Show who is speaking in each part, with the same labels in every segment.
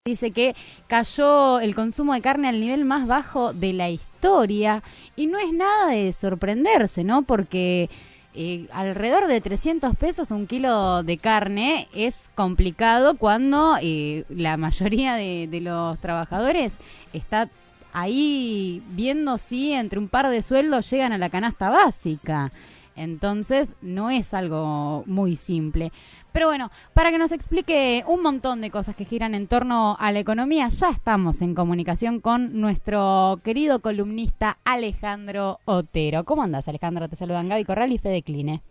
Speaker 1: Dice que cayó el consumo de carne al nivel más bajo de la historia y no es nada de sorprenderse, ¿no? Porque alrededor de 300 pesos un kilo de carne es complicado cuando la mayoría de los trabajadores está ahí viendo si entre un par de sueldos llegan a la canasta básica. Entonces no es algo muy simple. Pero bueno, para que nos explique un montón de cosas que giran en torno a la economía, ya estamos en comunicación con nuestro querido columnista Alejandro Otero. ¿Cómo andás, Alejandro? Te saludan Gaby Corral y Fede Kline.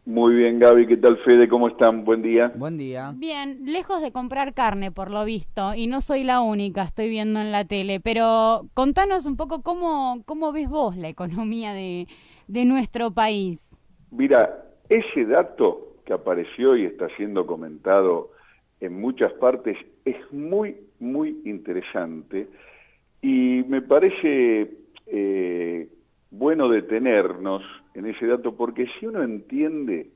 Speaker 2: Muy bien, Gaby, ¿qué tal, Fede? ¿Cómo están? Buen día.
Speaker 3: Buen día.
Speaker 1: Bien, lejos de comprar carne, por lo visto, y no soy la única, estoy viendo en la tele, pero contanos un poco cómo ves vos la economía de nuestro país.
Speaker 2: Mira, ese dato que apareció y está siendo comentado en muchas partes es muy, muy interesante y me parece bueno detenernos en ese dato, porque si uno entiende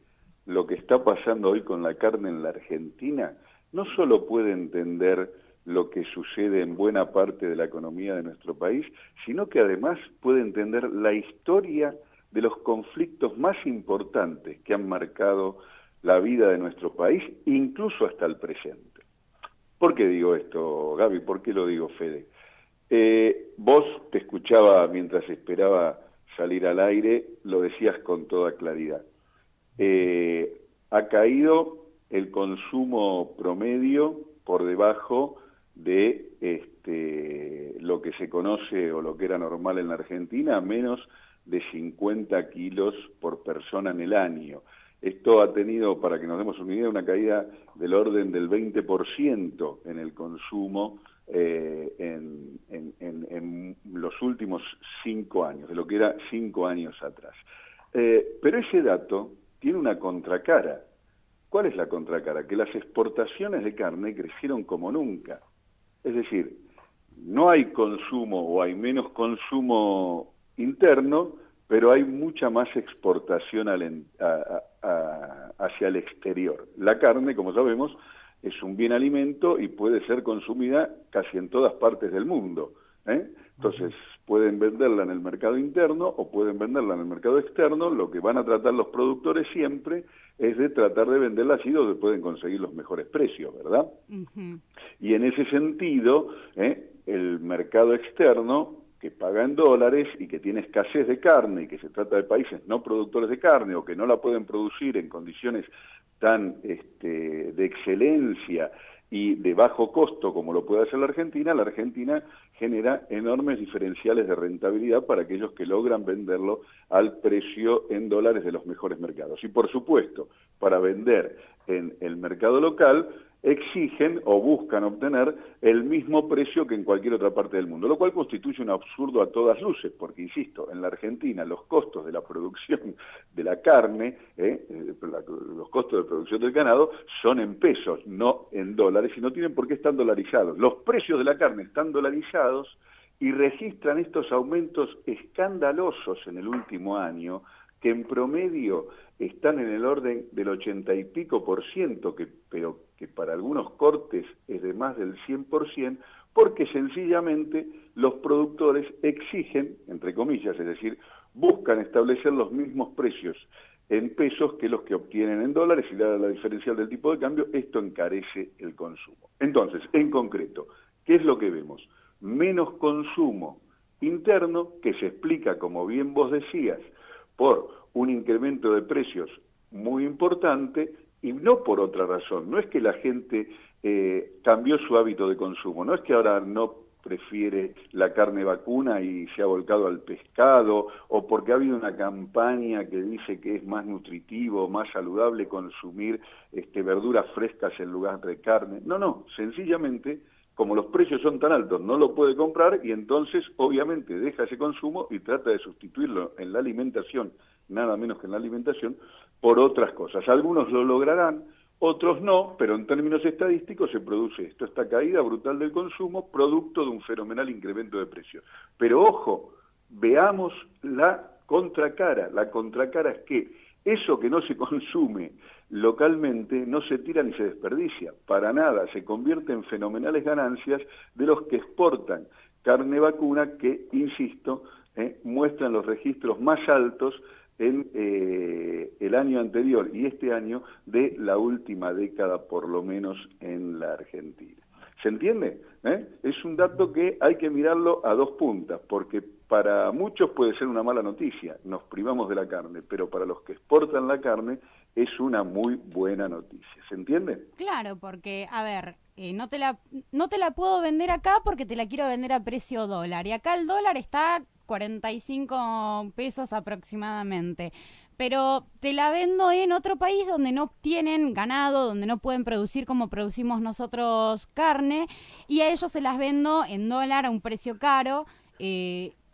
Speaker 2: lo que está pasando hoy con la carne en la Argentina, no solo puede entender lo que sucede en buena parte de la economía de nuestro país, sino que además puede entender la historia de los conflictos más importantes que han marcado la vida de nuestro país, incluso hasta el presente. ¿Por qué digo esto, Gaby? ¿Por qué lo digo, Fede? Vos te escuchaba mientras esperaba salir al aire, lo decías con toda claridad. Ha caído el consumo promedio por debajo de lo que se conoce o lo que era normal en la Argentina, a menos de 50 kilos por persona en el año. Esto ha tenido, para que nos demos una idea, una caída del orden del 20% en el consumo en los últimos 5 años, de lo que era 5 años atrás. Pero ese dato tiene una contracara. ¿Cuál es la contracara? Que las exportaciones de carne crecieron como nunca. Es decir, no hay consumo o hay menos consumo interno, pero hay mucha más exportación hacia el exterior. La carne, como sabemos, es un bien alimento y puede ser consumida casi en todas partes del mundo, ¿eh? Entonces, pueden venderla en el mercado interno o pueden venderla en el mercado externo. Lo que van a tratar los productores siempre es de tratar de venderla allí donde pueden conseguir los mejores precios, ¿verdad? Uh-huh. Y en ese sentido, el mercado externo, que paga en dólares y que tiene escasez de carne y que se trata de países no productores de carne o que no la pueden producir en condiciones tan de excelencia y de bajo costo como lo puede hacer la Argentina genera enormes diferenciales de rentabilidad para aquellos que logran venderlo al precio en dólares de los mejores mercados. Y por supuesto, para vender en el mercado local, exigen o buscan obtener el mismo precio que en cualquier otra parte del mundo, lo cual constituye un absurdo a todas luces, porque, insisto, en la Argentina los costos de la producción de la carne, los costos de producción del ganado, son en pesos, no en dólares, y no tienen por qué estar dolarizados. Los precios de la carne están dolarizados y registran estos aumentos escandalosos en el último año, que en promedio están en el orden del 80 y pico por ciento, pero que para algunos cortes es de más del 100%, porque sencillamente los productores exigen, entre comillas, es decir, buscan establecer los mismos precios en pesos que los que obtienen en dólares, y dada la diferencial del tipo de cambio, esto encarece el consumo. Entonces, en concreto, ¿qué es lo que vemos? Menos consumo interno, que se explica, como bien vos decías, por un incremento de precios muy importante y no por otra razón. No es que la gente cambió su hábito de consumo, no es que ahora no prefiere la carne vacuna y se ha volcado al pescado, o porque ha habido una campaña que dice que es más nutritivo, más saludable consumir verduras frescas en lugar de carne. No, sencillamente, como los precios son tan altos, no lo puede comprar y entonces obviamente deja ese consumo y trata de sustituirlo en la alimentación, nada menos que en la alimentación, por otras cosas. Algunos lo lograrán, otros no, pero en términos estadísticos se produce esto, esta caída brutal del consumo, producto de un fenomenal incremento de precios. Pero ojo, veamos la contracara. La contracara es que eso que no se consume localmente no se tira ni se desperdicia, para nada, se convierte en fenomenales ganancias de los que exportan carne vacuna que, insisto, muestran los registros más altos en el año anterior y este año de la última década, por lo menos en la Argentina. ¿Se entiende? Es un dato que hay que mirarlo a dos puntas, porque para muchos puede ser una mala noticia, nos privamos de la carne, pero para los que exportan la carne es una muy buena noticia. ¿Se entiende?
Speaker 1: Claro, porque, a ver, no te la puedo vender acá porque te la quiero vender a precio dólar, y acá el dólar está 45 pesos aproximadamente. Pero te la vendo en otro país donde no tienen ganado, donde no pueden producir como producimos nosotros carne, y a ellos se las vendo en dólar a un precio caro,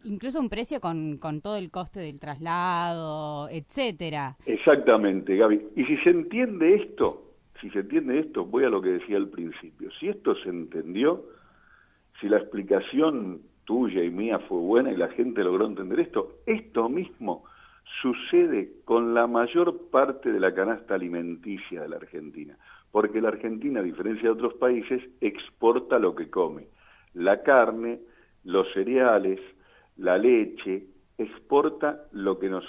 Speaker 1: incluso un precio con todo el coste del traslado, etcétera.
Speaker 2: Exactamente, Gaby. Y si se entiende esto, voy a lo que decía al principio. Si esto se entendió, si la explicación tuya y mía fue buena y la gente logró entender esto mismo sucede con la mayor parte de la canasta alimenticia de la Argentina, porque la Argentina, a diferencia de otros países, exporta lo que come, la carne, los cereales, la leche, exporta lo que nos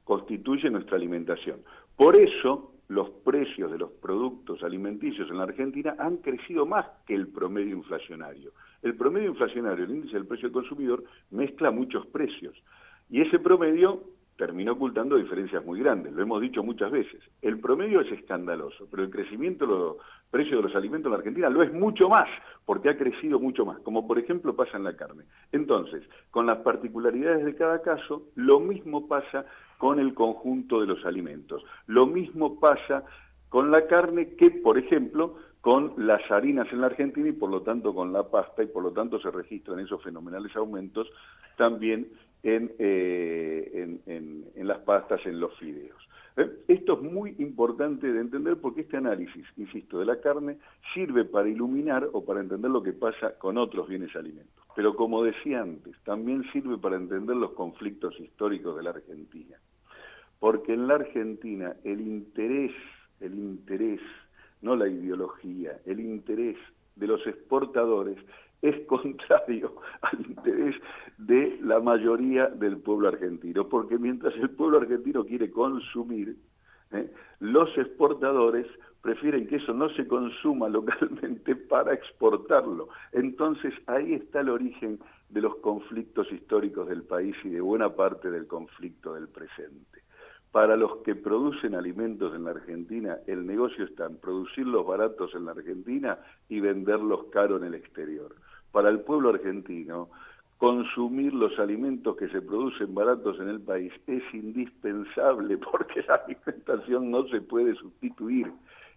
Speaker 2: constituye nuestra alimentación. Por eso, los precios de los productos alimenticios en la Argentina han crecido más que el promedio inflacionario. El promedio inflacionario, el índice del precio del consumidor, mezcla muchos precios, y ese promedio terminó ocultando diferencias muy grandes, lo hemos dicho muchas veces. El promedio es escandaloso, pero el crecimiento de los precios de los alimentos en la Argentina lo es mucho más, porque ha crecido mucho más, como por ejemplo pasa en la carne. Entonces, con las particularidades de cada caso, lo mismo pasa con el conjunto de los alimentos. Lo mismo pasa con la carne que, por ejemplo, con las harinas en la Argentina y por lo tanto con la pasta, y por lo tanto se registran esos fenomenales aumentos también en las pastas, en los fideos. Esto es muy importante de entender porque este análisis, insisto, de la carne sirve para iluminar o para entender lo que pasa con otros bienes alimentos. Pero como decía antes, también sirve para entender los conflictos históricos de la Argentina. Porque en la Argentina el interés, no la ideología, el interés de los exportadores es contrario al interés de la mayoría del pueblo argentino, porque mientras el pueblo argentino quiere consumir, los exportadores prefieren que eso no se consuma localmente para exportarlo. Entonces ahí está el origen de los conflictos históricos del país y de buena parte del conflicto del presente. Para los que producen alimentos en la Argentina, el negocio está en producirlos baratos en la Argentina y venderlos caros en el exterior. Para el pueblo argentino, consumir los alimentos que se producen baratos en el país es indispensable porque la alimentación no se puede sustituir.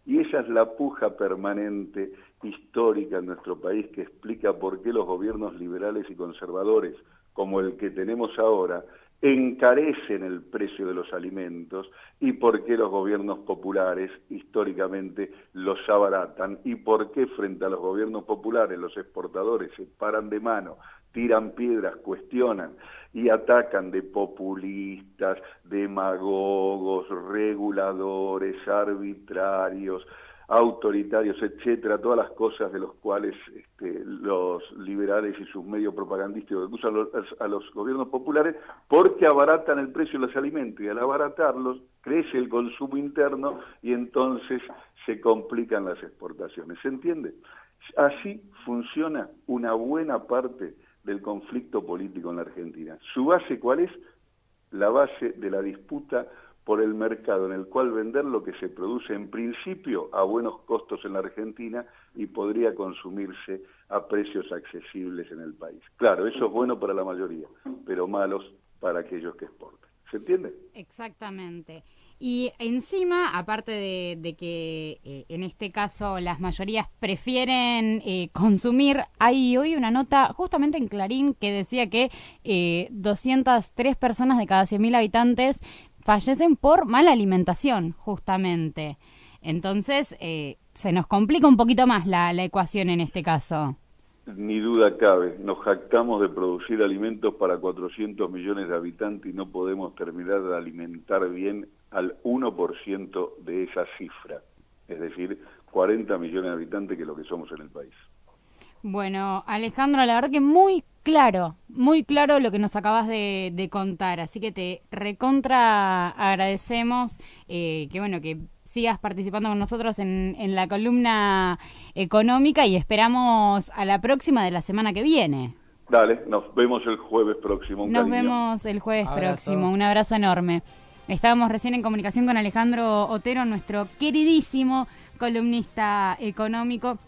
Speaker 2: Y esa es la puja permanente histórica en nuestro país que explica por qué los gobiernos liberales y conservadores, como el que tenemos ahora, encarecen el precio de los alimentos y por qué los gobiernos populares históricamente los abaratan y por qué frente a los gobiernos populares los exportadores se paran de mano, tiran piedras, cuestionan y atacan de populistas, demagogos, reguladores, arbitrarios, autoritarios, etcétera, todas las cosas de los cuales los liberales y sus medios propagandísticos acusan a los gobiernos populares porque abaratan el precio de los alimentos, y al abaratarlos crece el consumo interno y entonces se complican las exportaciones. ¿Se entiende? Así funciona una buena parte del conflicto político en la Argentina. ¿Su base cuál es? La base de la disputa por el mercado en el cual vender lo que se produce en principio a buenos costos en la Argentina y podría consumirse a precios accesibles en el país. Claro, eso es bueno para la mayoría, pero malos para aquellos que exportan. ¿Se entiende?
Speaker 1: Exactamente. Y encima, aparte de que en este caso las mayorías prefieren consumir, hay hoy una nota justamente en Clarín que decía que 203 personas de cada 100.000 habitantes fallecen por mala alimentación, justamente. Entonces, se nos complica un poquito más la ecuación en este caso.
Speaker 2: Ni duda cabe, nos jactamos de producir alimentos para 400 millones de habitantes y no podemos terminar de alimentar bien al 1% de esa cifra, es decir, 40 millones de habitantes, que es lo que somos en el país.
Speaker 1: Bueno, Alejandro, la verdad que muy claro lo que nos acabas de contar, así que te recontra agradecemos que sigas participando con nosotros en la columna económica y esperamos a la próxima de la semana que viene.
Speaker 2: Dale, nos vemos el jueves próximo.
Speaker 1: Nos vemos el jueves próximo, un abrazo enorme. Estábamos recién en comunicación con Alejandro Otero, nuestro queridísimo columnista económico,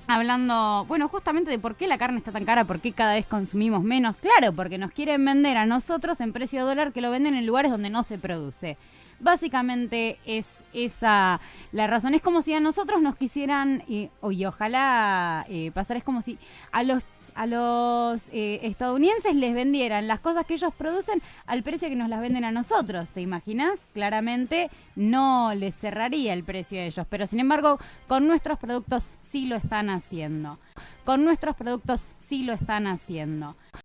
Speaker 1: hablando, bueno, justamente de por qué la carne está tan cara, por qué cada vez consumimos menos. Claro, porque nos quieren vender a nosotros en precio dólar, que lo venden en lugares donde no se produce. Básicamente es esa la razón. Es como si a nosotros nos quisieran, y ojalá pasar, es como si a los estadounidenses les vendieran las cosas que ellos producen al precio que nos las venden a nosotros. ¿Te imaginas? Claramente no les cerraría el precio a ellos, pero sin embargo con nuestros productos sí lo están haciendo.